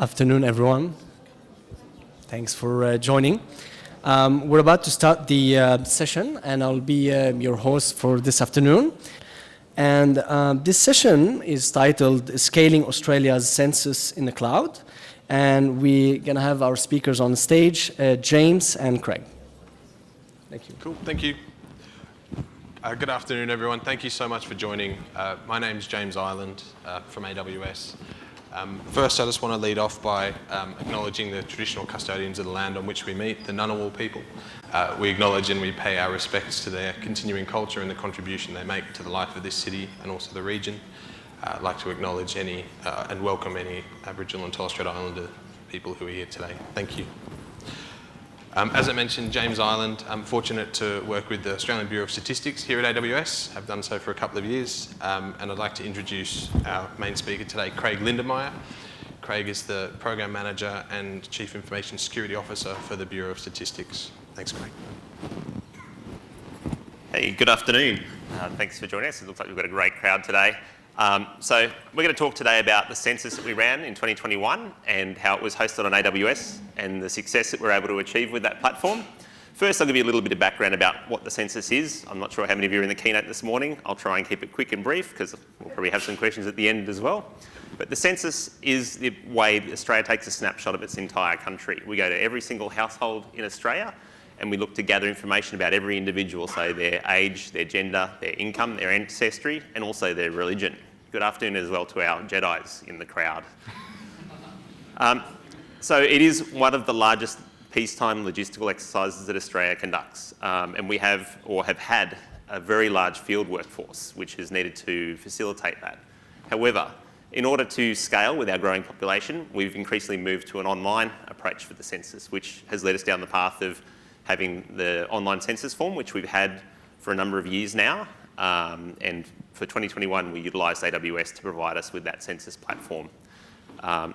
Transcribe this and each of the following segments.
Afternoon, everyone. Thanks for joining. We're about to start the session, and I'll be your host for this afternoon. And this session is titled Scaling Australia's Census in the Cloud. And we're going to have our speakers on stage, James and Craig. Thank you. Cool, thank you. Good afternoon, everyone. Thank you so much for joining. My name's James Ireland from AWS. First, I just want to lead off by acknowledging the traditional custodians of the land on which we meet, the Ngunnawal people. We acknowledge and we pay our respects to their continuing culture and the contribution they make to the life of this city and also the region. I'd like to acknowledge and welcome any Aboriginal and Torres Strait Islander people who are here today. Thank you. As I mentioned, James Ireland. I'm fortunate to work with the Australian Bureau of Statistics here at AWS. I've done so for a couple of years. And I'd like to introduce our main speaker today, Craig Lindenmayer. Craig is the Program Manager and Chief Information Security Officer for the Bureau of Statistics. Thanks, Craig. Hey, good afternoon. Thanks for joining us. It looks like we've got a great crowd today. So we're going to talk today about the census that we ran in 2021 and how it was hosted on AWS and the success that we're able to achieve with that platform. First, I'll give you a little bit of background about what the census is. I'm not sure how many of you are in the keynote this morning. I'll try and keep it quick and brief because we'll probably have some questions at the end as well. But the census is the way that Australia takes a snapshot of its entire country. We go to every single household in Australia and we look to gather information about every individual, so their age, their gender, their income, their ancestry, and also their religion. Good afternoon as well to our Jedis in the crowd. So it is one of the largest peacetime logistical exercises that Australia conducts. And we have had a very large field workforce, which is needed to facilitate that. However, in order to scale with our growing population, we've increasingly moved to an online approach for the census, which has led us down the path of having the online census form, which we've had for a number of years now. And for 2021, we utilised AWS to provide us with that census platform.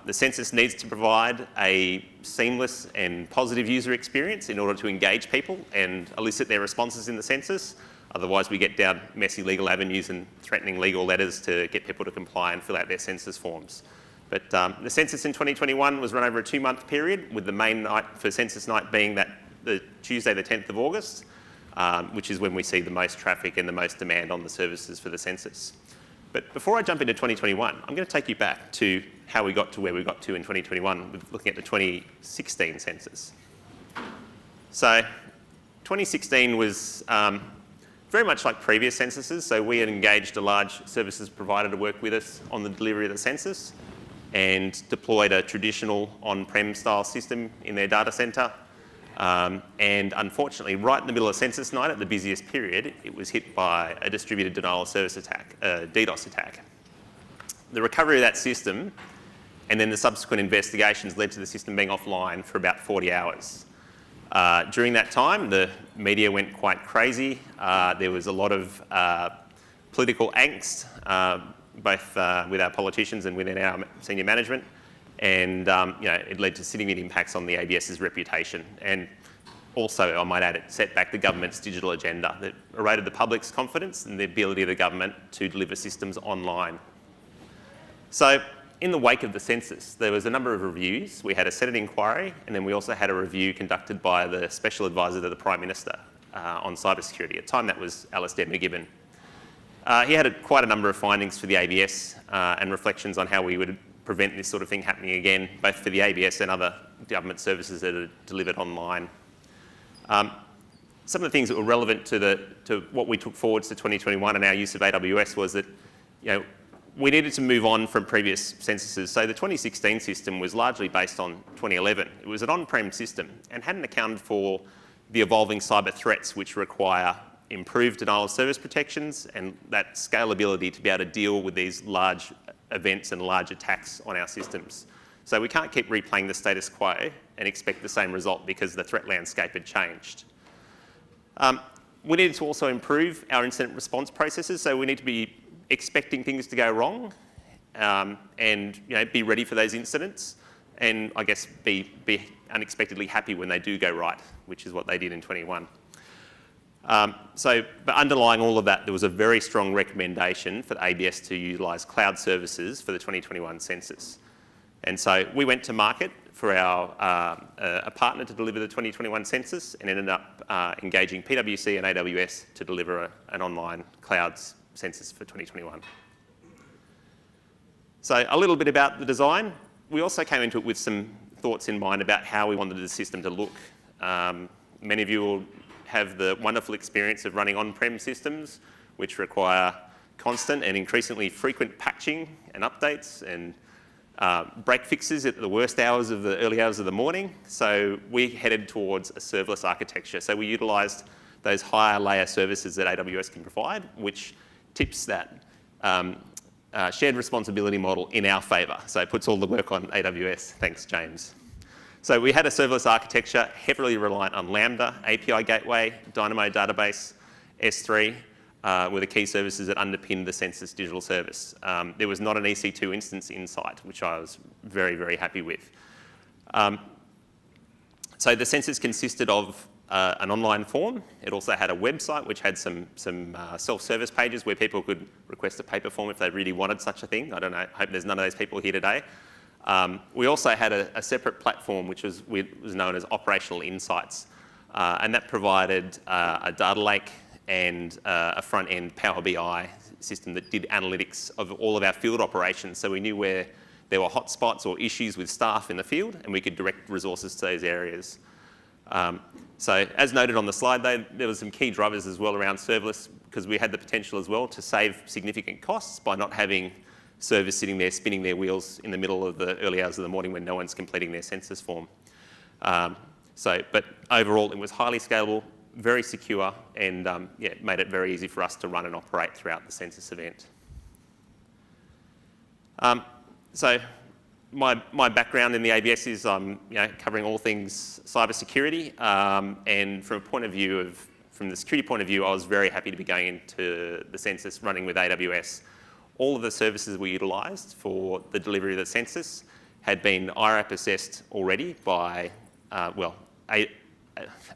The census needs to provide a seamless and positive user experience in order to engage people and elicit their responses in the census. Otherwise, we get down messy legal avenues and threatening legal letters to get people to comply and fill out their census forms. But the census in 2021 was run over a 2-month period, with the main night for census night being the Tuesday, the 10th of August. Which is when we see the most traffic and the most demand on the services for the census. But before I jump into 2021, I'm going to take you back to how we got to where we got to in 2021 with looking at the 2016 census. So 2016 was very much like previous censuses. So we had engaged a large services provider to work with us on the delivery of the census and deployed a traditional on-prem style system in their data centre. And unfortunately, right in the middle of census night at the busiest period, it was hit by a distributed denial of service attack, a DDoS attack. The recovery of that system and then the subsequent investigations led to the system being offline for about 40 hours. During that time, the media went quite crazy. There was a lot of political angst, both with our politicians and within our senior management. And it led to significant impacts on the ABS's reputation. And also, I might add, it set back the government's digital agenda that eroded the public's confidence in the ability of the government to deliver systems online. So in the wake of the census, there was a number of reviews. We had a Senate inquiry, and then we also had a review conducted by the Special Advisor to the Prime Minister on cybersecurity. At the time, that was Alistair McGibbon. He had quite a number of findings for the ABS and reflections on how we would prevent this sort of thing happening again, both for the ABS and other government services that are delivered online. Some of the things that were relevant to what we took forwards to 2021 and our use of AWS was that we needed to move on from previous censuses. So the 2016 system was largely based on 2011. It was an on-prem system and hadn't accounted for the evolving cyber threats which require improved denial of service protections and that scalability to be able to deal with these large events and large attacks on our systems. So we can't keep replaying the status quo and expect the same result because the threat landscape had changed. We needed to also improve our incident response processes, so we need to be expecting things to go wrong and be ready for those incidents and I guess be unexpectedly happy when they do go right, which is what they did in 21. But underlying all of that, there was a very strong recommendation for the ABS to utilise cloud services for the 2021 census. And so we went to market for a partner to deliver the 2021 census, and ended up engaging PwC and AWS to deliver an online cloud census for 2021. So a little bit about the design. We also came into it with some thoughts in mind about how we wanted the system to look. Many of you will have the wonderful experience of running on-prem systems, which require constant and increasingly frequent patching and updates and break fixes at the worst hours of the early hours of the morning. So we headed towards a serverless architecture. So we utilised those higher layer services that AWS can provide, which tips that shared responsibility model in our favour. So it puts all the work on AWS. Thanks, James. So we had a serverless architecture heavily reliant on Lambda, API Gateway, Dynamo Database, S3, were the key services that underpinned the Census Digital Service. There was not an EC2 instance in sight, which I was very, very happy with. So the census consisted of an online form. It also had a website which had some self-service pages where people could request a paper form if they really wanted such a thing. I don't know, I hope there's none of those people here today. We also had a separate platform which was known as Operational Insights, and that provided a data lake and a front-end Power BI system that did analytics of all of our field operations, so we knew where there were hotspots or issues with staff in the field, and we could direct resources to those areas. So as noted on the slide though, there were some key drivers as well around serverless, because we had the potential as well to save significant costs by not having servers sitting there spinning their wheels in the middle of the early hours of the morning when no one's completing their census form. But overall it was highly scalable, very secure, and yeah, made it very easy for us to run and operate throughout the census event. So my background in the ABS is covering all things cybersecurity, and from the security point of view, I was very happy to be going into the census running with AWS. All of the services we utilised for the delivery of the census had been IRAP assessed already by,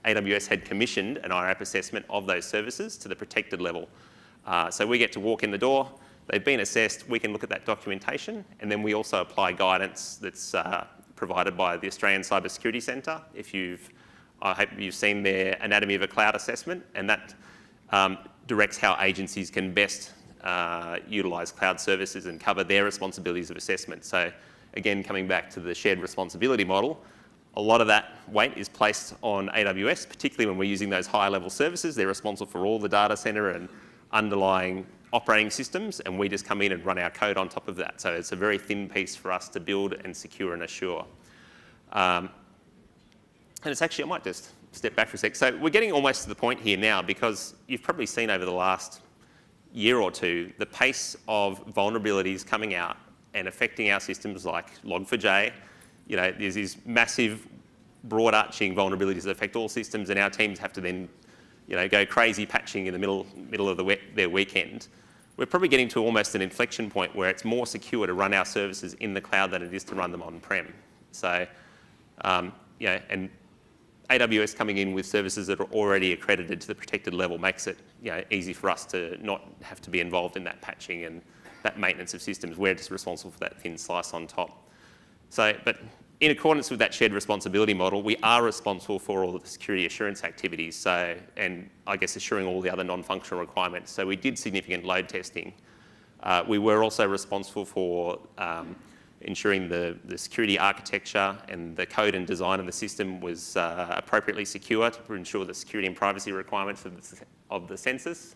AWS had commissioned an IRAP assessment of those services to the protected level. So we get to walk in the door, they've been assessed, we can look at that documentation, and then we also apply guidance that's provided by the Australian Cybersecurity Centre. I hope you've seen their Anatomy of a Cloud assessment, and that directs how agencies can best utilise cloud services and cover their responsibilities of assessment. So again, coming back to the shared responsibility model, a lot of that weight is placed on AWS, particularly when we're using those higher level services. They're responsible for all the data centre and underlying operating systems, and we just come in and run our code on top of that. So it's a very thin piece for us to build and secure and assure. And it's actually, I might just step back for a sec. So we're getting almost to the point here now, because you've probably seen over the last year or two, the pace of vulnerabilities coming out and affecting our systems like Log4j. There's these massive, broad-arching vulnerabilities that affect all systems, and our teams have to then, go crazy patching in the middle of their weekend. We're probably getting to almost an inflection point where it's more secure to run our services in the cloud than it is to run them on-prem. So, and AWS coming in with services that are already accredited to the protected level makes it, easy for us to not have to be involved in that patching and that maintenance of systems. We're just responsible for that thin slice on top. So, but in accordance with that shared responsibility model, we are responsible for all of the security assurance activities, so, and I guess assuring all the other non-functional requirements. So we did significant load testing. We were also responsible for ensuring the security architecture and the code and design of the system was appropriately secure to ensure the security and privacy requirements of the census.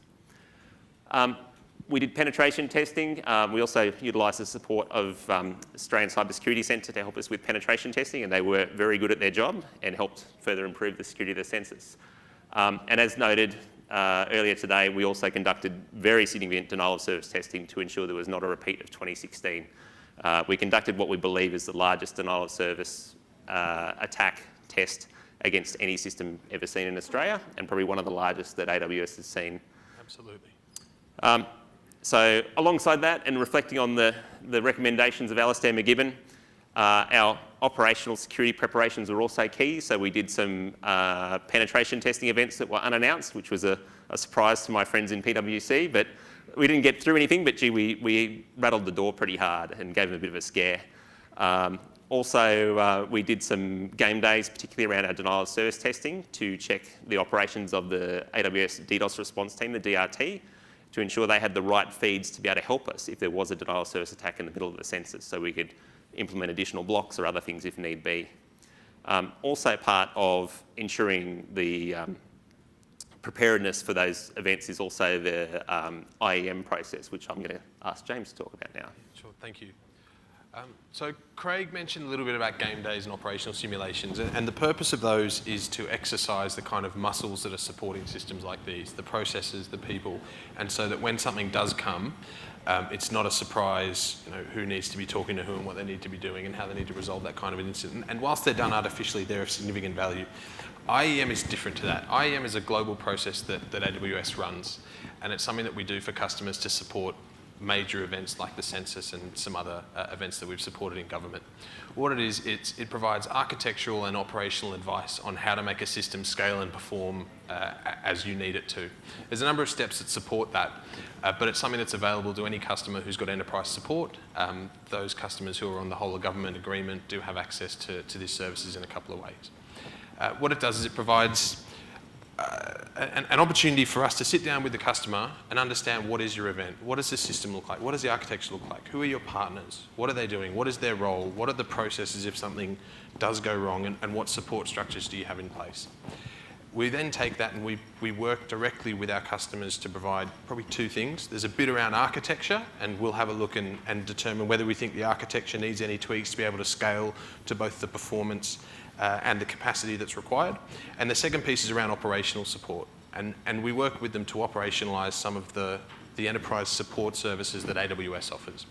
We did penetration testing. We also utilised the support of Australian Cybersecurity Centre to help us with penetration testing, and they were very good at their job and helped further improve the security of the census. And as noted earlier today, we also conducted very significant denial of service testing to ensure there was not a repeat of 2016. We conducted what we believe is the largest denial of service attack test against any system ever seen in Australia, and probably one of the largest that AWS has seen. Absolutely. So alongside that, and reflecting on the recommendations of Alistair McGibbon, our operational security preparations were also key. So we did some penetration testing events that were unannounced, which was a surprise to my friends in PwC, but we didn't get through anything, but gee, we rattled the door pretty hard and gave them a bit of a scare. Also, we did some game days, particularly around our denial of service testing, to check the operations of the AWS DDoS response team, the DRT, to ensure they had the right feeds to be able to help us if there was a denial of service attack in the middle of the census, so we could implement additional blocks or other things if need be. Also part of ensuring the preparedness for those events is also the IEM process, which I'm going to ask James to talk about now. Sure, thank you. So Craig mentioned a little bit about game days and operational simulations, and the purpose of those is to exercise the kind of muscles that are supporting systems like these, the processes, the people, and so that when something does come, it's not a surprise, who needs to be talking to who and what they need to be doing and how they need to resolve that kind of an incident. And whilst they're done artificially, they're of significant value. IEM is different to that. IEM is a global process that AWS runs, and it's something that we do for customers to support major events like the census and some other events that we've supported in government. What it is, it provides architectural and operational advice on how to make a system scale and perform as you need it to. There's a number of steps that support that, but it's something that's available to any customer who's got enterprise support. Those customers who are on the whole of government agreement do have access to these services in a couple of ways. What it does is it provides an opportunity for us to sit down with the customer and understand what is your event, what does the system look like, what does the architecture look like, who are your partners, what are they doing, what is their role, what are the processes if something does go wrong, and what support structures do you have in place. We then take that and we work directly with our customers to provide probably two things. There's a bit around architecture, and we'll have a look and determine whether we think the architecture needs any tweaks to be able to scale to both the performance and the capacity that's required. And the second piece is around operational support. And we work with them to operationalize some of the enterprise support services that AWS offers.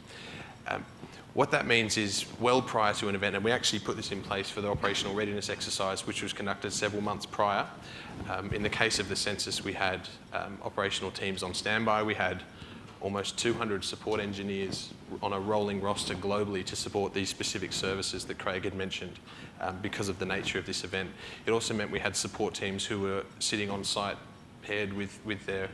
What that means is, well prior to an event, and we actually put this in place for the operational readiness exercise, which was conducted several months prior. In the case of the census, we had operational teams on standby. We had almost 200 support engineers on a rolling roster globally to support these specific services that Craig had mentioned because of the nature of this event. It also meant we had support teams who were sitting on site paired with their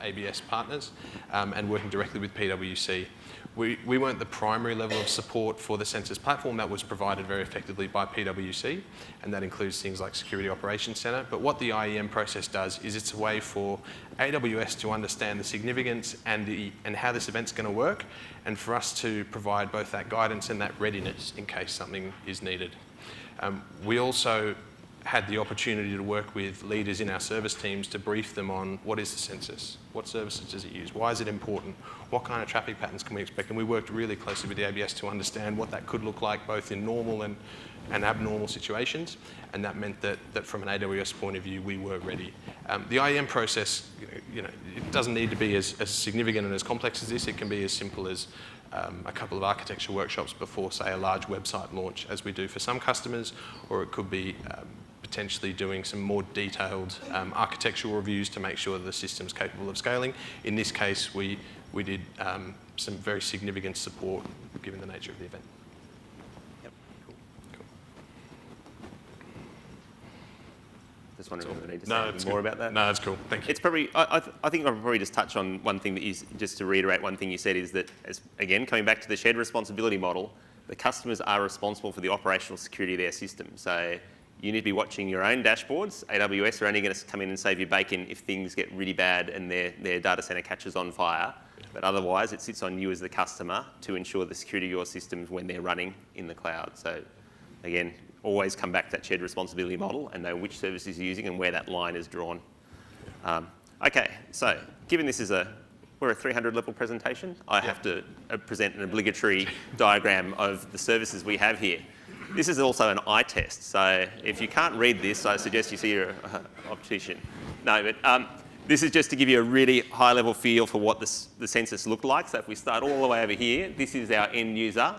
ABS partners and working directly with PwC. We weren't the primary level of support for the census platform. That was provided very effectively by PwC, and that includes things like Security Operations Center. But what the IEM process does is it's a way for AWS to understand the significance and how this event's going to work, and for us to provide both that guidance and that readiness in case something is needed. We also had the opportunity to work with leaders in our service teams to brief them on what is the census, what services does it use, why is it important, what kind of traffic patterns can we expect, and we worked really closely with the ABS to understand what that could look like both in normal and abnormal situations, and that meant that from an AWS point of view we were ready. The IEM process, it doesn't need to be as significant and as complex as this. It can be as simple as a couple of architecture workshops before, say, a large website launch, as we do for some customers, or it could be potentially doing some more detailed architectural reviews to make sure that the system's capable of scaling. In this case, we did some very significant support given the nature of the event. Yep. Cool. Just wondering if I need to say anything more about that. No, that's cool. Thank you. It's probably, I think I'll probably just touch on one thing just to reiterate one thing you said, is that, again, coming back to the shared responsibility model, the customers are responsible for the operational security of their system. So you need to be watching your own dashboards. AWS are only going to come in and save you bacon if things get really bad and their data center catches on fire. But otherwise, it sits on you as the customer to ensure the security of your systems when they're running in the cloud. So again, always come back to that shared responsibility model and know which services you're using and where that line is drawn. Okay, so given this is we're a 300 level presentation, I have to present an obligatory diagram of the services we have here. This is also an eye test, so if you can't read this, I suggest you see your optician. No, but this is just to give you a really high level feel for what the census looked like. So if we start all the way over here, this is our end user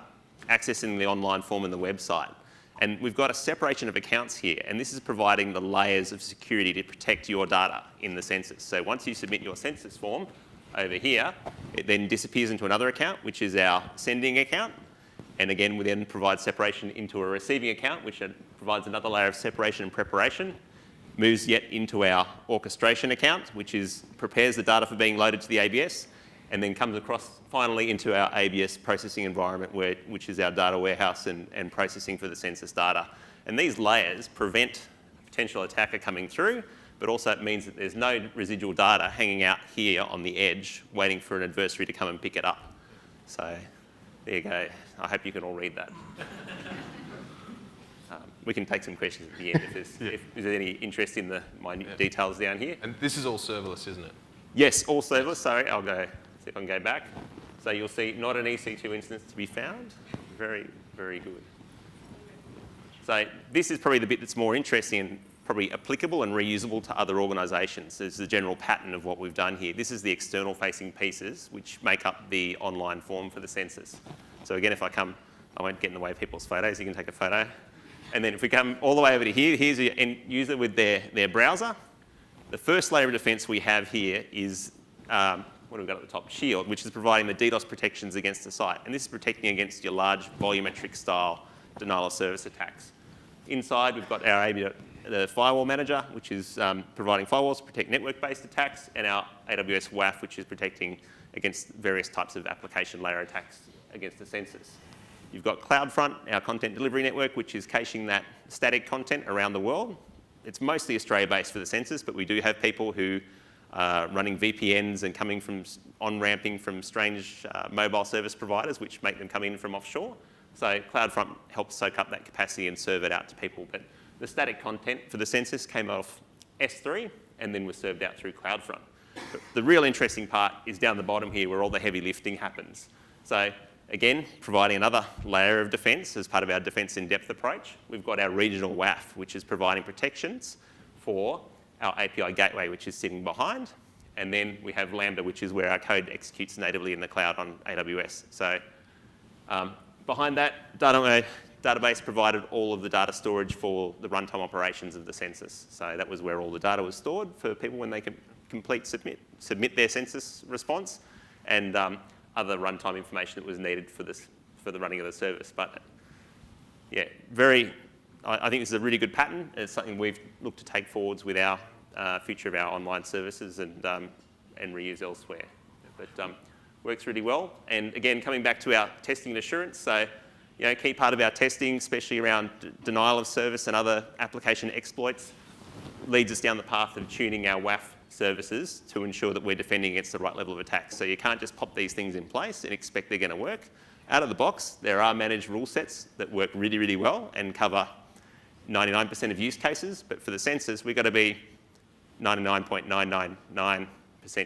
accessing the online form and the website. And we've got a separation of accounts here, and this is providing the layers of security to protect your data in the census. So once you submit your census form over here, it then disappears into another account, which is our sending account. And again, we then provide separation into a receiving account, which provides another layer of separation and preparation. Moves yet into our orchestration account, which prepares the data for being loaded to the ABS. and then comes across finally into our AWS processing environment, which is our data warehouse and processing for the census data. And these layers prevent a potential attacker coming through, but also it means that there's no residual data hanging out here on the edge waiting for an adversary to come and pick it up. So there you go. I hope you can all read that. We can take some questions at the end if there's any interest in the minute details down here. And this is all serverless, isn't it? Yes, all serverless. Sorry, I'll go, see if I can go back. So you'll see not an EC2 instance to be found. Very, very good. So this is probably the bit that's more interesting and probably applicable and reusable to other organisations. There's the general pattern of what we've done here. This is the external facing pieces which make up the online form for the census. So again, if I won't get in the way of people's photos, you can take a photo. And then if we come all the way over to here, here's your end user with their browser. The first layer of defence we have here is, what have we got at the top? Shield, which is providing the DDoS protections against the site. And this is protecting against your large volumetric style denial of service attacks. Inside, we've got the firewall manager, which is providing firewalls to protect network-based attacks, and our AWS WAF, which is protecting against various types of application layer attacks against the census. You've got CloudFront, our content delivery network, which is caching that static content around the world. It's mostly Australia-based for the census, but we do have people who are running VPNs and coming from on-ramping from strange mobile service providers, which make them come in from offshore. So CloudFront helps soak up that capacity and serve it out to people. But the static content for the census came off S3 and then was served out through CloudFront. But the real interesting part is down the bottom here where all the heavy lifting happens. So again, providing another layer of defence as part of our defence in-depth approach. We've got our regional WAF, which is providing protections for our API gateway, which is sitting behind. And then we have Lambda, which is where our code executes natively in the cloud on AWS. So behind that, database provided all of the data storage for the runtime operations of the census. So that was where all the data was stored for people when they can submit their census response, and other runtime information that was needed for the running of the service. But yeah, I think this is a really good pattern. It's something we've looked to take forwards with our future of our online services and reuse elsewhere. But works really well. And again, coming back to our testing and assurance, so key part of our testing, especially around denial of service and other application exploits, leads us down the path of tuning our WAF services to ensure that we're defending against the right level of attack. So you can't just pop these things in place and expect they're going to work. Out of the box, there are managed rule sets that work really, really well and cover 99% of use cases. But for the census, we've got to be 99.999%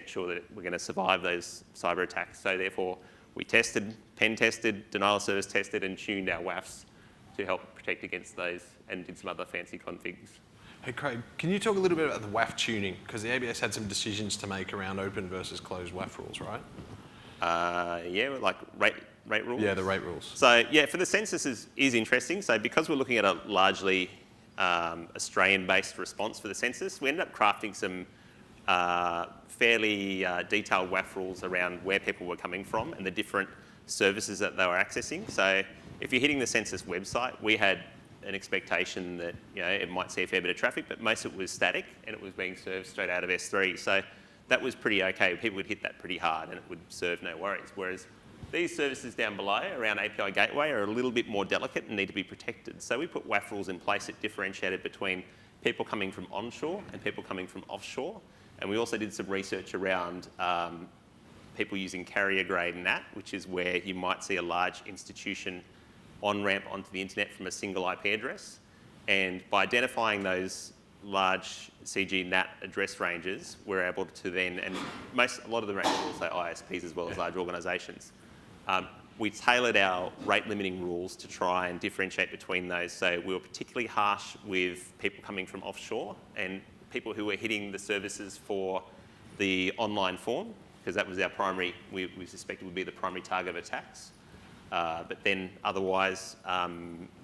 sure that we're going to survive those cyber attacks. So therefore, we tested, pen tested, denial of service tested, and tuned our WAFs to help protect against those, and did some other fancy configs. Hey Craig, can you talk a little bit about the WAF tuning? Because the AWS had some decisions to make around open versus closed WAF rules, right? Yeah, like rate rules? Yeah, the rate rules. So yeah, for the census is interesting. So because we're looking at a largely Australian-based response for the census, we ended up crafting some fairly detailed WAF rules around where people were coming from and the different services that they were accessing. So if you're hitting the census website, we had an expectation that it might see a fair bit of traffic, but most of it was static and it was being served straight out of S3. So that was pretty okay. People would hit that pretty hard and it would serve no worries. Whereas these services down below around API gateway are a little bit more delicate and need to be protected. So we put WAF rules in place that differentiated between people coming from onshore and people coming from offshore. And we also did some research around people using carrier grade NAT, which is where you might see a large institution on-ramp onto the internet from a single IP address. And by identifying those large CG NAT address ranges, we're able to then, and a lot of the ranges are also ISPs as well as large organisations. We tailored our rate limiting rules to try and differentiate between those. So we were particularly harsh with people coming from offshore and people who were hitting the services for the online form, because that was our primary, we suspected would be the primary target of attacks. But then otherwise,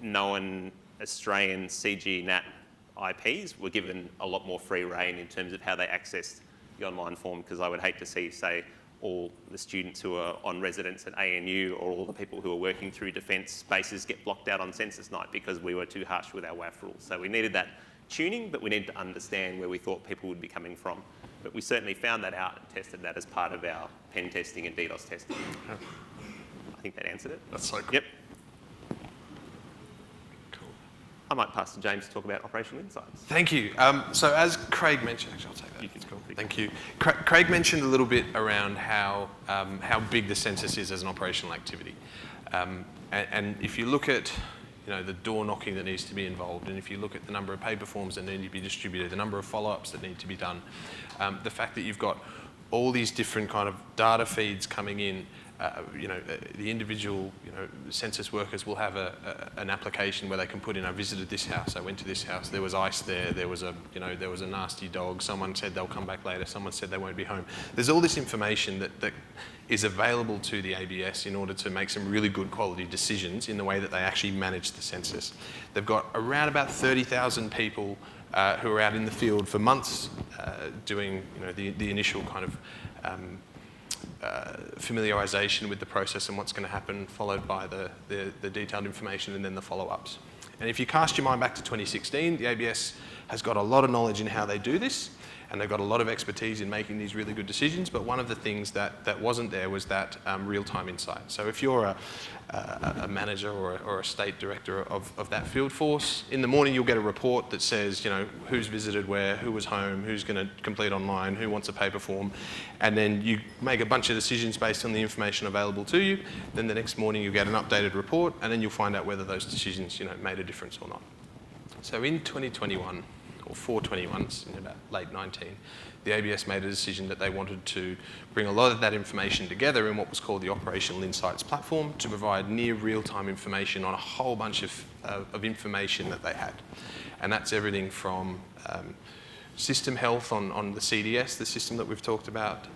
known Australian CG NAT IPs were given a lot more free rein in terms of how they accessed the online form, because I would hate to see, say, all the students who are on residence at ANU or all the people who are working through defence spaces get blocked out on census night because we were too harsh with our WAF rules. So we needed that tuning, but we needed to understand where we thought people would be coming from. But we certainly found that out and tested that as part of our pen testing and DDoS testing. I think that answered it. That's so cool. Yep. I might pass to James to talk about operational insights. Thank you. So as Craig mentioned, actually I'll take that. You can talk. Thank you. Craig mentioned a little bit around how big the census is as an operational activity. And if you look at the door knocking that needs to be involved, and if you look at the number of paper forms that need to be distributed, the number of follow-ups that need to be done, the fact that you've got all these different kind of data feeds coming in, the individual, census workers will have an application where they can put in, I visited this house, I went to this house, there was ice there was a, there was a nasty dog, someone said they'll come back later, someone said they won't be home. There's all this information that is available to the ABS in order to make some really good quality decisions in the way that they actually manage the census. They've got around about 30,000 people who are out in the field for months doing, the initial kind of familiarisation with the process and what's going to happen, followed by the detailed information and then the follow-ups. And if you cast your mind back to 2016, the ABS has got a lot of knowledge in how they do this, and they've got a lot of expertise in making these really good decisions, but one of the things that wasn't there was that real-time insight. So if you're a manager or a state director of that field force, in the morning you'll get a report that says, who's visited where, who was home, who's going to complete online, who wants a paper form, and then you make a bunch of decisions based on the information available to you. Then the next morning you get an updated report, and then you'll find out whether those decisions, made a difference or not. So in 2021, or 421, in about late 19, the ABS made a decision that they wanted to bring a lot of that information together in what was called the Operational Insights platform to provide near real-time information on a whole bunch of information that they had. And that's everything from system health on the CDS, the system that we've talked about,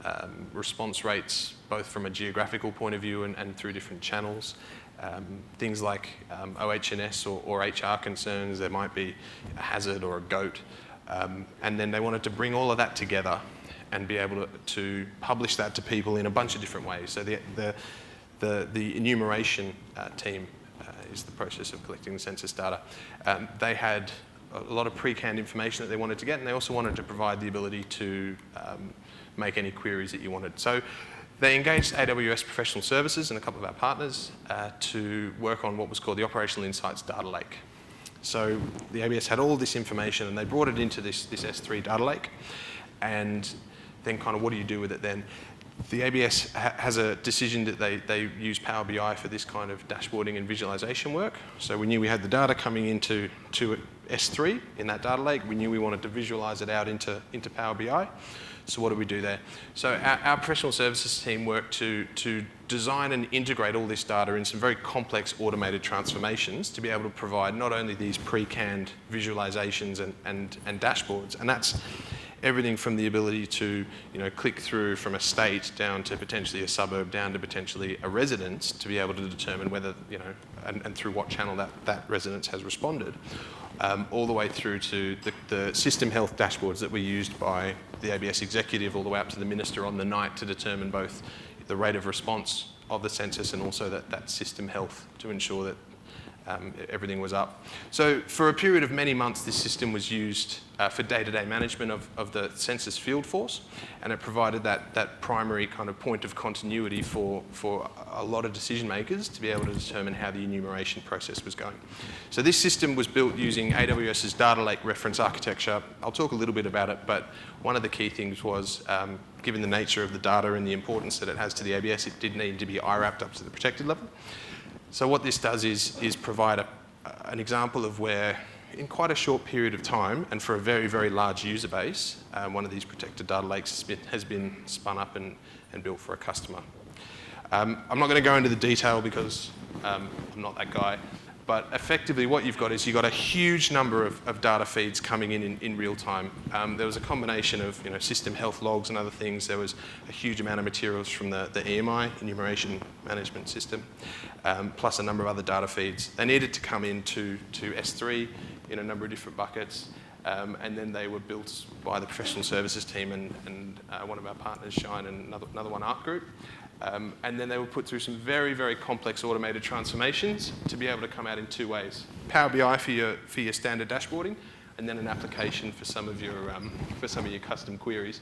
response rates, both from a geographical point of view and through different channels. Things like OH&S or HR concerns, there might be a hazard or a goat. And then they wanted to bring all of that together and be able to publish that to people in a bunch of different ways. So the enumeration team is the process of collecting the census data. They had a lot of pre-canned information that they wanted to get, and they also wanted to provide the ability to make any queries that you wanted. So they engaged AWS Professional Services and a couple of our partners to work on what was called the Operational Insights Data Lake. So the ABS had all this information and they brought it into this S3 data lake, and then kind of what do you do with it then? The ABS has a decision that they use Power BI for this kind of dashboarding and visualization work. So we knew we had the data coming into S3 in that data lake. We knew we wanted to visualize it out into Power BI. So what do we do there? So our professional services team worked to design and integrate all this data in some very complex automated transformations to be able to provide not only these pre-canned visualizations and dashboards, and that's everything from the ability to click through from a state down to potentially a suburb, down to potentially a residence, to be able to determine whether, and through what channel that residence has responded, all the way through to the system health dashboards that were used by the ABS executive all the way up to the minister on the night to determine both the rate of response of the census and also that system health to ensure that everything was up. So for a period of many months, this system was used for day-to-day management of the census field force, and it provided that primary kind of point of continuity for a lot of decision makers to be able to determine how the enumeration process was going. So this system was built using AWS's data lake reference architecture. I'll talk a little bit about it, but one of the key things was, given the nature of the data and the importance that it has to the ABS, it did need to be IWRAP'd up to the protected level. So what this does is provide an example of where, in quite a short period of time, and for a very, very large user base, one of these protected data lakes has been spun up and built for a customer. I'm not going to go into the detail because I'm not that guy, but effectively what you've got is you've got a huge number of data feeds coming in real time. There was a combination of system health logs and other things. There was a huge amount of materials from the EMI, enumeration management system, plus a number of other data feeds. They needed to come into S3 in a number of different buckets, and then they were built by the professional services team and one of our partners, Shine, and another one, Art Group. And then they were put through some very, very complex automated transformations to be able to come out in two ways. Power BI for your standard dashboarding, and then an application for some of your custom queries.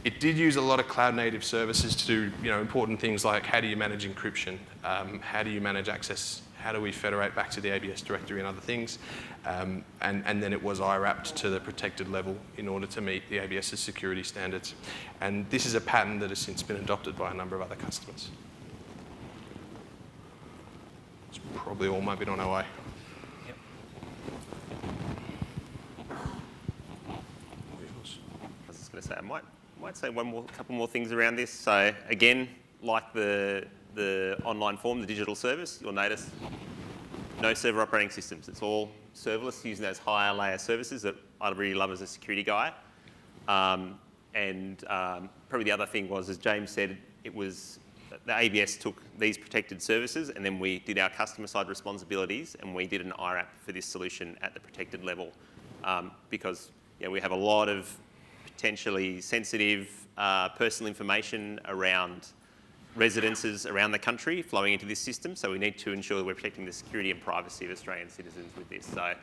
It did use a lot of cloud-native services to do important things like how do you manage encryption, how do you manage access, how do we federate back to the AWS directory and other things, and then it was IRAPed to the protected level in order to meet the AWS's security standards. And this is a pattern that has since been adopted by a number of other customers. It's probably all my bit on OA. I was just going to say, I might say couple more things around this. So again, like the online form, the digital service, you'll notice no server operating systems. It's all serverless, using those higher layer services that I really love as a security guy. Probably the other thing was, as James said, it was the AWS took these protected services and then we did our customer side responsibilities and we did an IRAP for this solution at the protected level because we have a lot of potentially sensitive personal information around residences around the country flowing into this system, so we need to ensure that we're protecting the security and privacy of Australian citizens with this. So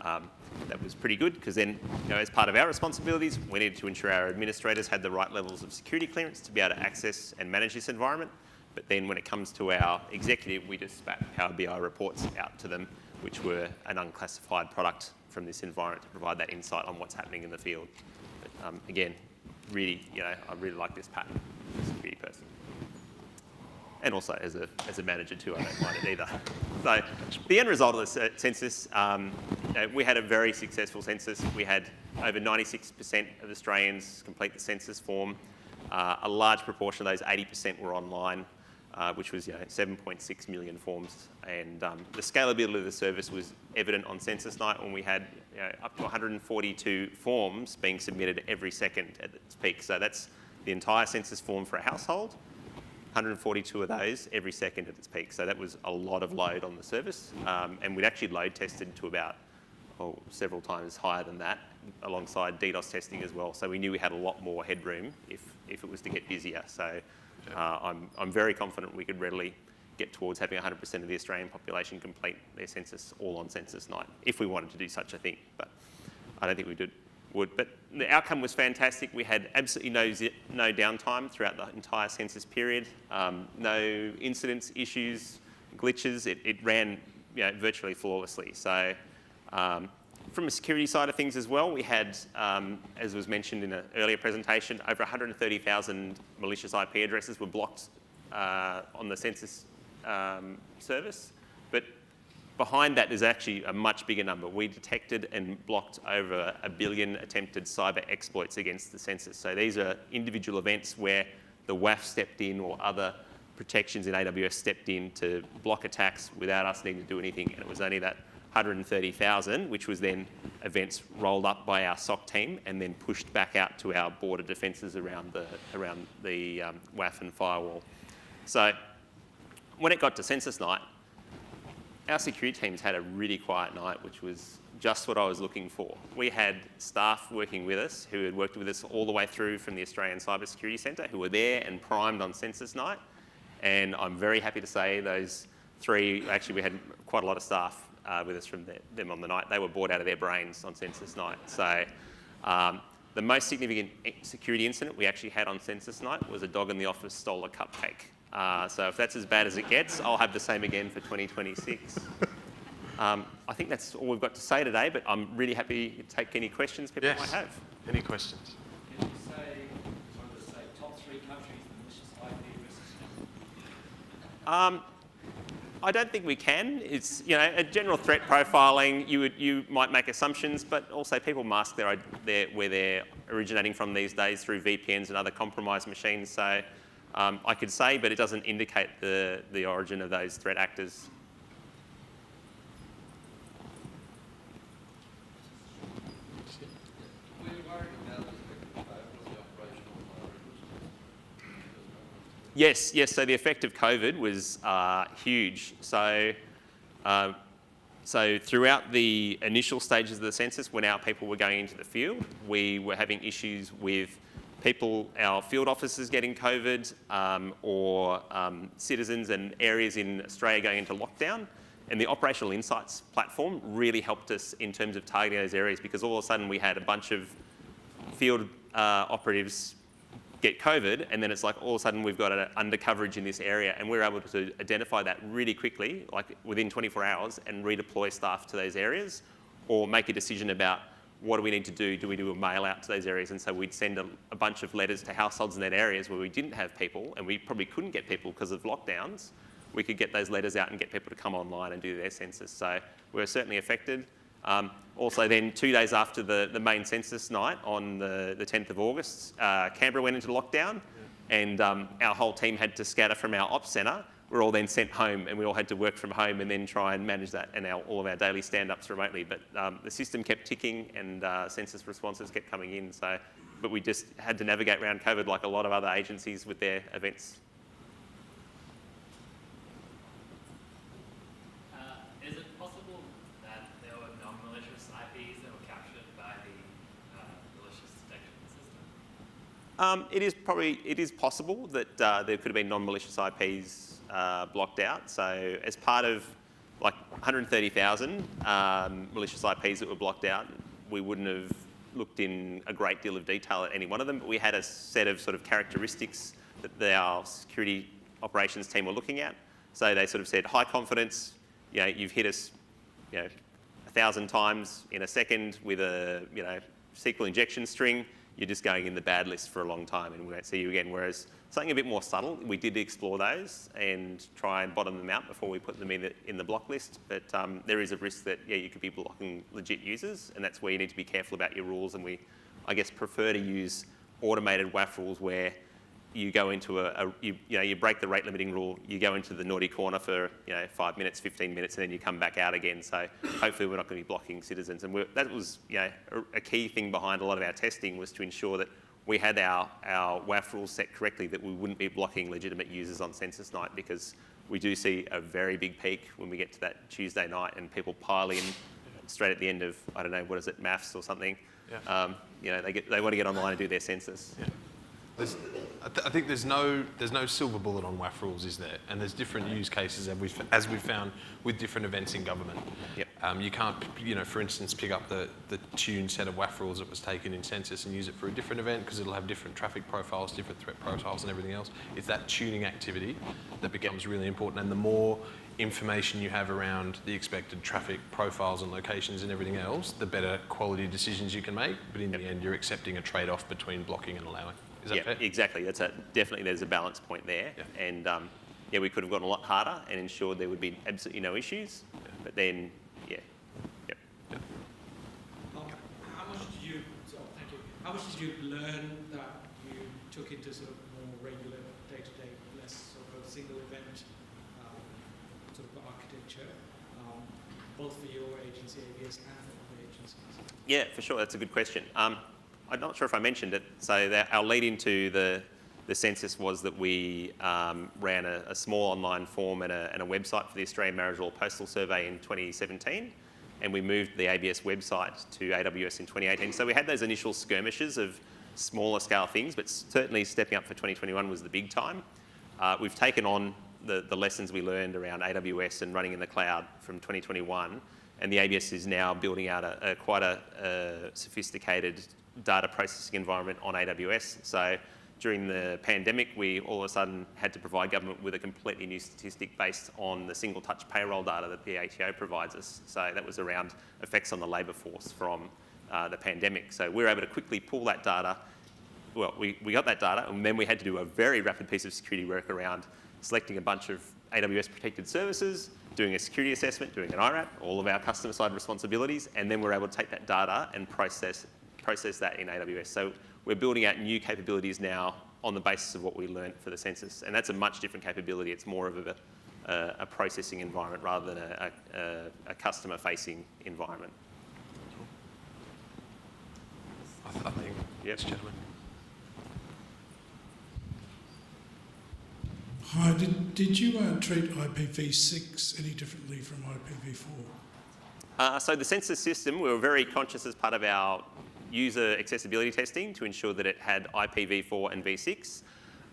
that was pretty good because then, as part of our responsibilities, we needed to ensure our administrators had the right levels of security clearance to be able to access and manage this environment. But then when it comes to our executive, we just spat Power BI reports out to them, which were an unclassified product from this environment to provide that insight on what's happening in the field. But again, really, I really like this pattern as a security person. And also as a manager too, I don't mind it either. So the end result of the census, we had a very successful census. We had over 96% of Australians complete the census form. A large proportion of those, 80%, were online, which was 7.6 million forms. And the scalability of the service was evident on census night when we had up to 142 forms being submitted every second at its peak. So that's the entire census form for a household. 142 of those every second at its peak. So that was a lot of load on the service. And we'd actually load tested to about several times higher than that, alongside DDoS testing as well. So we knew we had a lot more headroom if it was to get busier. So I'm very confident we could readily get towards having 100% of the Australian population complete their census all on census night, if we wanted to do such a thing. But I don't think we would. But the outcome was fantastic. We had absolutely no downtime throughout the entire census period. No incidents, issues, glitches. It ran virtually flawlessly. So from a security side of things as well, we had, as was mentioned in an earlier presentation, over 130,000 malicious IP addresses were blocked on the census service. But behind that is actually a much bigger number. We detected and blocked over 1 billion attempted cyber exploits against the census. So these are individual events where the WAF stepped in or other protections in AWS stepped in to block attacks without us needing to do anything. And it was only that 130,000, which was then events rolled up by our SOC team and then pushed back out to our border defences around the WAF and firewall. So when it got to census night, our security teams had a really quiet night, which was just what I was looking for. We had staff working with us who had worked with us all the way through from the Australian Cybersecurity Centre who were there and primed on census night. And I'm very happy to say those three, actually we had quite a lot of staff with us from them on the night. They were bored out of their brains on census night. So the most significant security incident we actually had on census night was a dog in the office stole a cupcake. So if that's as bad as it gets, I'll have the same again for 2026. I think that's all we've got to say today, but I'm really happy to take any questions people might have. Any questions? Can you say top 3 countries with malicious IP addresses? I don't think we can. It's a general threat profiling. You might make assumptions, but also people mask where they're originating from these days through VPNs and other compromised machines. So I could say, but it doesn't indicate the origin of those threat actors. Were you worried about the operational Yes. So the effect of COVID was huge. So throughout the initial stages of the census, when our people were going into the field, we were having issues with our field officers getting COVID or citizens and areas in Australia going into lockdown. And the operational insights platform really helped us in terms of targeting those areas, because all of a sudden we had a bunch of field operatives get COVID, and then it's like all of a sudden we've got an undercoverage in this area, and we're able to identify that really quickly, like within 24 hours, and redeploy staff to those areas, or make a decision about what do we need to do? Do we do a mail out to those areas? And so we'd send a bunch of letters to households in that areas where we didn't have people, and we probably couldn't get people because of lockdowns. We could get those letters out and get people to come online and do their census. So we were certainly affected. Also then 2 days after the main census night on the 10th of August, Canberra went into lockdown, and our whole team had to scatter from our ops centre. We're all then sent home, and we all had to work from home and then try and manage that and all of our daily stand-ups remotely. But the system kept ticking, and census responses kept coming in. But we just had to navigate around COVID like a lot of other agencies with their events. Is it possible that there were non-malicious IPs that were captured by the malicious detection system? It is possible that there could have been non-malicious IPs blocked out. So as part of like 130,000 malicious IPs that were blocked out, we wouldn't have looked in a great deal of detail at any one of them, but we had a set of sort of characteristics that our security operations team were looking at. So they sort of said, high confidence, you've hit us, 1,000 times in a second with a, SQL injection string. You're just going in the bad list for a long time, and we won't see you again. Whereas something a bit more subtle, we did explore those and try and bottom them out before we put them in the block list. But there is a risk that, you could be blocking legit users, and that's where you need to be careful about your rules. And we, I guess, prefer to use automated WAF rules where you go into you break the rate limiting rule, you go into the naughty corner for 5 minutes, 15 minutes, and then you come back out again. So hopefully we're not going to be blocking citizens. And that was a key thing behind a lot of our testing, was to ensure that we had our WAF rules set correctly, that we wouldn't be blocking legitimate users on census night, because we do see a very big peak when we get to that Tuesday night and people pile in straight at the end of, I don't know, what is it, maths or something. Yeah. They want to get online and do their census. Yeah. I think there's no silver bullet on WAF rules, is there? And there's different use cases as we've found with different events in government. Yep. You can't, for instance, pick up the tuned set of WAF rules that was taken in census and use it for a different event, because it'll have different traffic profiles, different threat profiles, and everything else. It's that tuning activity that becomes really important, and the more information you have around the expected traffic profiles and locations and everything else, the better quality decisions you can make. But in the end, you're accepting a trade-off between blocking and allowing. Is that fair? Exactly. Definitely there's a balance point there. Yeah. And we could have gone a lot harder and ensured there would be absolutely no issues. Yeah. But then, Yep. How much did you learn that you took into sort of more regular day-to-day, less sort of single event sort of architecture, both for your agency, AWS, and for other agencies? Yeah, for sure. That's a good question. I'm not sure if I mentioned it. So our lead into the census was that we ran a small online form and a website for the Australian Marriage Law Postal Survey in 2017, and we moved the ABS website to AWS in 2018. So we had those initial skirmishes of smaller scale things, but certainly stepping up for 2021 was the big time. We've taken on the lessons we learned around AWS and running in the cloud from 2021, and the ABS is now building out quite a sophisticated data processing environment on AWS. So during the pandemic, we all of a sudden had to provide government with a completely new statistic based on the single touch payroll data that the ATO provides us. So that was around effects on the labour force from the pandemic. So we were able to quickly pull that data. Well, we got that data, and then we had to do a very rapid piece of security work around selecting a bunch of AWS protected services, doing a security assessment, doing an IRAP, all of our customer side responsibilities, and then we're able to take that data and process that in AWS. So we're building out new capabilities now on the basis of what we learned for the census, and that's a much different capability. It's more of a processing environment rather than a customer-facing environment. I think, yes, gentlemen. Hi, did you treat IPv6 any differently from IPv4? So the census system, we were very conscious as part of our user accessibility testing to ensure that it had IPv4 and v6.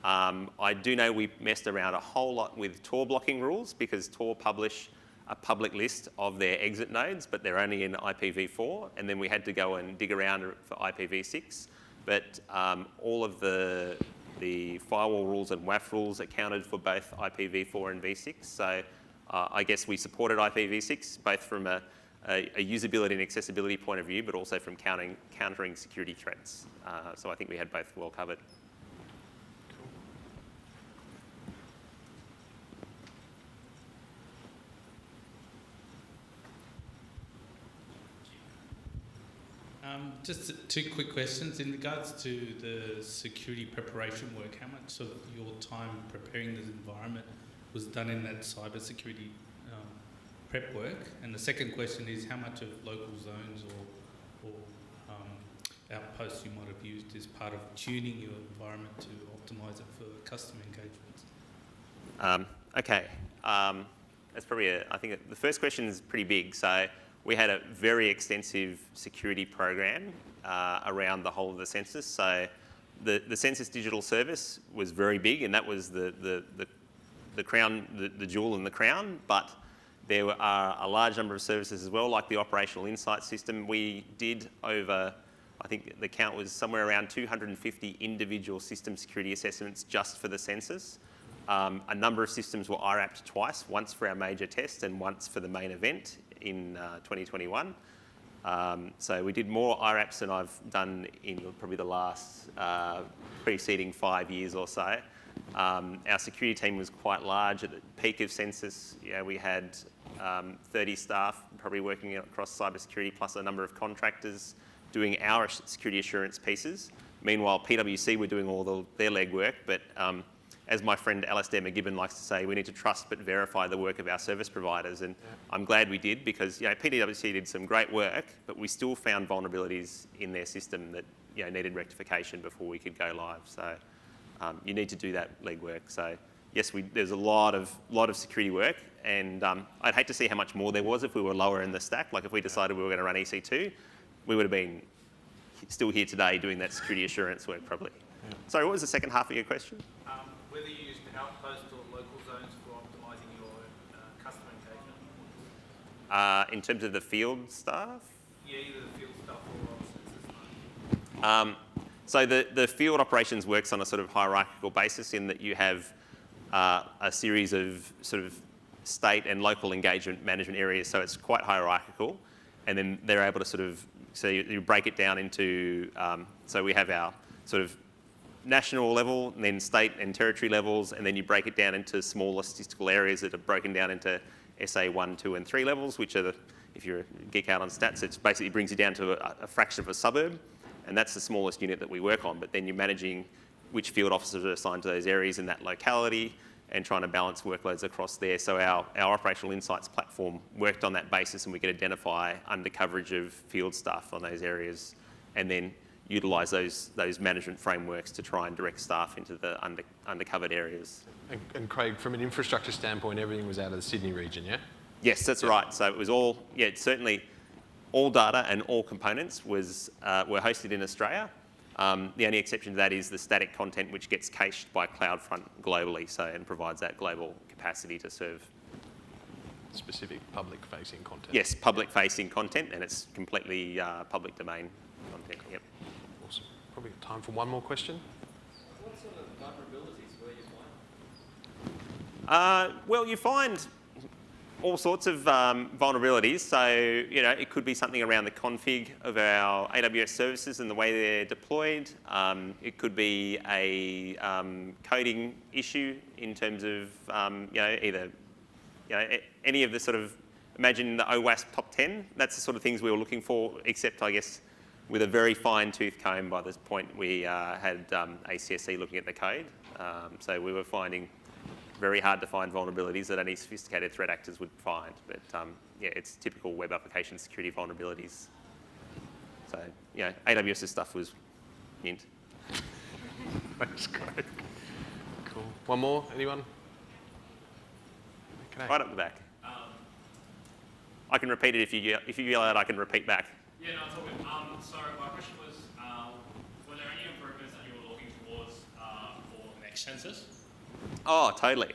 I do know we messed around a whole lot with Tor blocking rules, because Tor publish a public list of their exit nodes, but they're only in IPv4, and then we had to go and dig around for IPv6. But all of the firewall rules and WAF rules accounted for both IPv4 and v6. So I guess we supported IPv6 both from a usability and accessibility point of view, but also from countering security threats. So I think we had both well covered. Just two quick questions. In regards to the security preparation work, how much of your time preparing this environment was done in that cyber security prep work? And the second question is how much of local zones or outposts you might have used as part of tuning your environment to optimise it for customer engagements? Okay. That's probably I think the first question is pretty big. So we had a very extensive security program around the whole of the census. So the Census Digital Service was very big, and that was the crown, the jewel in the crown. But there are a large number of services as well, like the operational insight system. We did over, I think the count was somewhere around 250 individual system security assessments just for the census. A number of systems were IRAP'd twice, once for our major test and once for the main event in 2021. So we did more IRAPs than I've done in probably the last preceding 5 years or so. Our security team was quite large. At the peak of census, we had 30 staff probably working across cybersecurity, plus a number of contractors doing our security assurance pieces. Meanwhile, PwC were doing all their legwork, but as my friend Alastair McGibbon likes to say, we need to trust but verify the work of our service providers, and I'm glad we did, because PwC did some great work, but we still found vulnerabilities in their system that needed rectification before we could go live. So you need to do that legwork. So yes, there's a lot of security work, and I'd hate to see how much more there was if we were lower in the stack. Like if we decided we were going to run EC2, we would have been still here today doing that security assurance work probably. Yeah. Sorry, what was the second half of your question? Whether you used outpost or local zones for optimising your customer engagement? In terms of the field staff? Yeah, either the field stuff or census. So the field operations works on a sort of hierarchical basis in that you have a series of sort of state and local engagement management areas, so it's quite hierarchical, and then they're able to sort of, so you break it down into, so we have our sort of national level, and then state and territory levels, and then you break it down into smaller statistical areas that are broken down into SA 1, 2 and 3 levels, which are, if you're a geek out on stats, it basically brings you down to a fraction of a suburb, and that's the smallest unit that we work on. But then you're managing which field officers are assigned to those areas in that locality and trying to balance workloads across there. So our operational insights platform worked on that basis, and we could identify under coverage of field staff on those areas, and then utilise those management frameworks to try and direct staff into the undercovered areas. And Craig, from an infrastructure standpoint, everything was out of the Sydney region, yeah? Yes, that's right. So it was all, certainly all data and all components were hosted in Australia. The only exception to that is the static content, which gets cached by CloudFront globally, and provides that global capacity to serve Specific public-facing content. Yes, public-facing content, and it's completely public domain content. Yep. Awesome. Probably got time for one more question. What sort of vulnerabilities were you finding? Well, you find all sorts of vulnerabilities. So, it could be something around the config of our AWS services and the way they're deployed. It could be a coding issue in terms of, either, any of the sort of, imagine the OWASP top 10. That's the sort of things we were looking for, except, I guess, with a very fine-tooth comb. By this point, we had ACSC looking at the code. So we were finding very hard to find vulnerabilities that only sophisticated threat actors would find. But it's typical web application security vulnerabilities. So, AWS's stuff was mint. Thanks, Craig. Cool. One more, anyone? Okay. Right up the back. I can repeat it if you yell out. I can repeat back. Yeah, no, it's all good. So my question was, were there any improvements that you were looking towards for the next census? Oh, totally.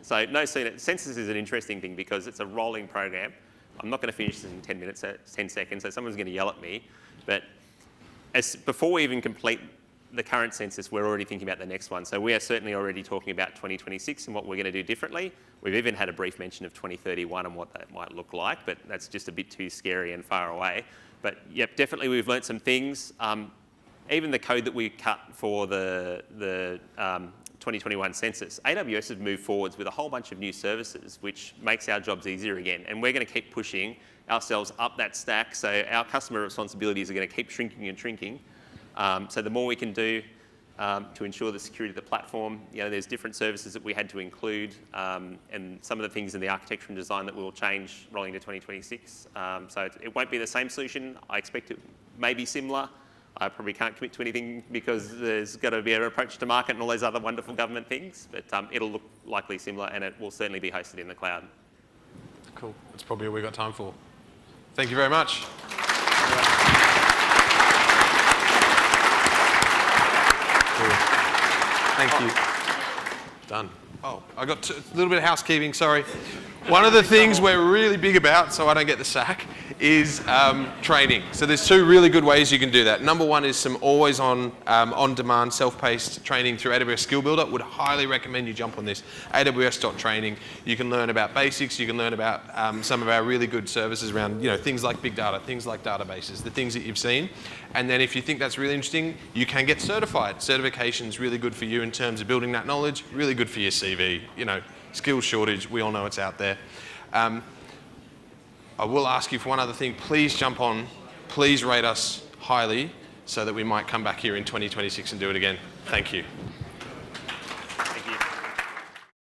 So no sooner, Census is an interesting thing because it's a rolling program. I'm not going to finish this in 10 minutes, 10 seconds, so someone's going to yell at me. But before we even complete the current census, we're already thinking about the next one. So we are certainly already talking about 2026 and what we're going to do differently. We've even had a brief mention of 2031 and what that might look like, but that's just a bit too scary and far away. But yep, definitely we've learnt some things. Even the code that we cut for the 2021 census, AWS has moved forwards with a whole bunch of new services, which makes our jobs easier again. And we're going to keep pushing ourselves up that stack. So our customer responsibilities are going to keep shrinking and shrinking. So the more we can do to ensure the security of the platform, there's different services that we had to include, and some of the things in the architecture and design that will change rolling to 2026. So it won't be the same solution. I expect it may be similar. I probably can't commit to anything because there's got to be an approach to market and all those other wonderful government things, but it'll look likely similar, and it will certainly be hosted in the cloud. Cool. That's probably all we've got time for. Thank you very much. Cool. Thank you. Done. Oh, I got a little bit of housekeeping, sorry. One of the things we're really big about, so I don't get the sack, is training. So there's two really good ways you can do that. Number one is some always on-demand, self-paced training through AWS Skill Builder. Would highly recommend you jump on this, aws.training. You can learn about basics, you can learn about some of our really good services around things like big data, things like databases, the things that you've seen. And then if you think that's really interesting, you can get certified. Certification's really good for you in terms of building that knowledge, really good for your CV. Skills shortage, we all know it's out there. I will ask you for one other thing. Please jump on. Please rate us highly so that we might come back here in 2026 and do it again. Thank you.